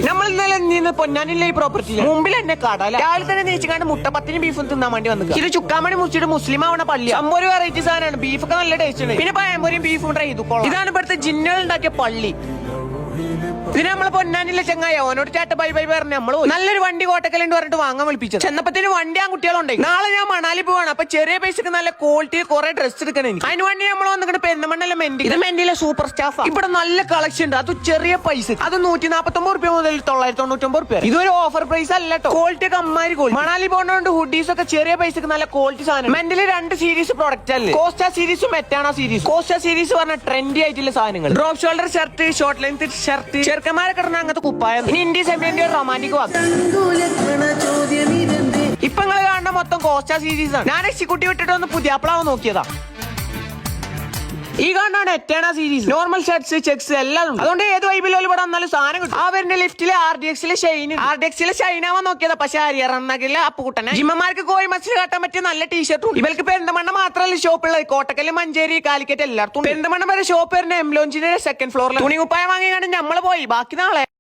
നമ്മൾ ഇന്നലെ പൊന്നാനില്ല ഈ പ്രോപ്പർട്ടി മുമ്പിൽ എന്നെ കടല രാവിലെ തന്നെ നീച്ചിക്കാണ്ട് മുട്ടപ്പത്തിന് ബീഫും തിന്നാൻ വേണ്ടി വന്നു. ഇത് ചുക്കാമണി മുറിച്ചിട്ട് മുസ്ലിം ആവണ പള്ളി. സംഭവം ഒരു വെറൈറ്റി സാധനമാണ്. ബീഫൊക്കെ നല്ല ടേസ്റ്റ് ഉണ്ട്. പിന്നെ പഴംപൊരിയും ബീഫും ട്രൈ ചെയ്തു. ഇതാണ് ഇവിടുത്തെ ജിന്നുകൾ ഉണ്ടാക്കിയ പള്ളി. ഇതിന് നമ്മളെ പൊന്നാനില്ല ചെങ്ങായ ഓനോട് ചേട്ട ബൈ ബൈ പറഞ്ഞു നമ്മൾ നല്ലൊരു വണ്ടി കോട്ടക്കലുണ്ട് പറഞ്ഞിട്ട് വാങ്ങാൻ വിളിപ്പിച്ചത്. ചെന്നപ്പത്തിന് വണ്ടി ആ കുട്ടികളുണ്ടായി. നാളെ ഞാൻ മണാലി പോവാണ്. അപ്പൊ ചെറിയ പൈസക്ക് നല്ല ക്വാളിറ്റി കുറെ ഡ്രസ് എടുക്കണം എനിക്ക്. അതിന് വേണ്ടി നമ്മൾ വന്നിട്ട് പെരുന്തമണ്ണല്ല മെന്റി. ഇത് മെന്റിയിലെ സൂപ്പർ സ്റ്റാഫ്. ഇവിടെ നല്ല കളക്ഷൻ ഉണ്ട്. അത് ചെറിയ പൈസ. അത് 149 രൂപ മുതൽ 999 രൂപ. ഇതൊരു ഓഫർ പ്രൈസ് അല്ല കേട്ടോ. ക്വാളിറ്റി ഒക്കെ അമ്മാരി ക്വാളിറ്റി. മണാലി പോകണോണ്ട് ഹുഡീസ് ഒക്കെ ചെറിയ പൈസക്ക് നല്ല ക്വാളിറ്റി സാധനം. മെന്റിൽ 2 സീരീസ് പ്രൊഡക്റ്റ് അല്ലേ. കോസ്റ്റ സീരീസും മെറ്റാണോ സീരീസ്. കോസ്റ്റ സീരീസ് പറഞ്ഞ ട്രെൻഡി ആയിട്ടുള്ള സാധനങ്ങൾ. Drop shoulder shirt, short length shirt, ചെറുക്കന്മാരെ കിടന്ന അങ്ങനത്തെ കുപ്പായം. ഇനി ഇന്ത്യ സെമിന്റെ റൊമാന്റിക് വാക്ക്. ഇപ്പൊ നിങ്ങൾ കാണുന്ന മൊത്തം കോസ്റ്റ സീരീസ് ആണ്. ഞാൻ എക്സിക്യൂട്ടീവ് ഇട്ടിട്ട് ഒന്ന് പുതിയ അപ്പളാവ് നോക്കിയതാ. ഈ കാണാണ് എറ്റേണ സീരീസ്. നോർമൽ ഷർട്ട്സ്, ചെക്സ് എല്ലാം ഉണ്ട്. അതുകൊണ്ട് ഏത് വൈബിലും ഇവിടെ വന്നാലും സാധനം കിട്ടും. ആ വരുന്ന ലിഫ്റ്റില് RDXിലെ ഷൈൻ ആവാൻ നോക്കിയതാ. പക്ഷെ അരിയറന്നകില്ല അപ്പുകുട്ടനെ. ജിമ്മമാർക്ക് കോഴി മസിൽ കാട്ടാൻ പറ്റിയ നല്ല ടീഷർട്ടും. ഇവർക്ക് പെരുന്തമണ്ണ മാത്രമല്ല ഷോപ്പുള്ളത്. കോട്ടക്കല്, മഞ്ചേരി, കാലിക്കറ്റ് എല്ലായിടത്തും. പെരുന്തമണ്ണ വരെ ഷോപ്പ് വരുന്ന എംലോഞ്ചിന്റെ 2nd ഫ്ലോറിൽ. തുണി കുപ്പായം വാങ്ങിയാണ് നമ്മള് പോയി. ബാക്കി നാളെ.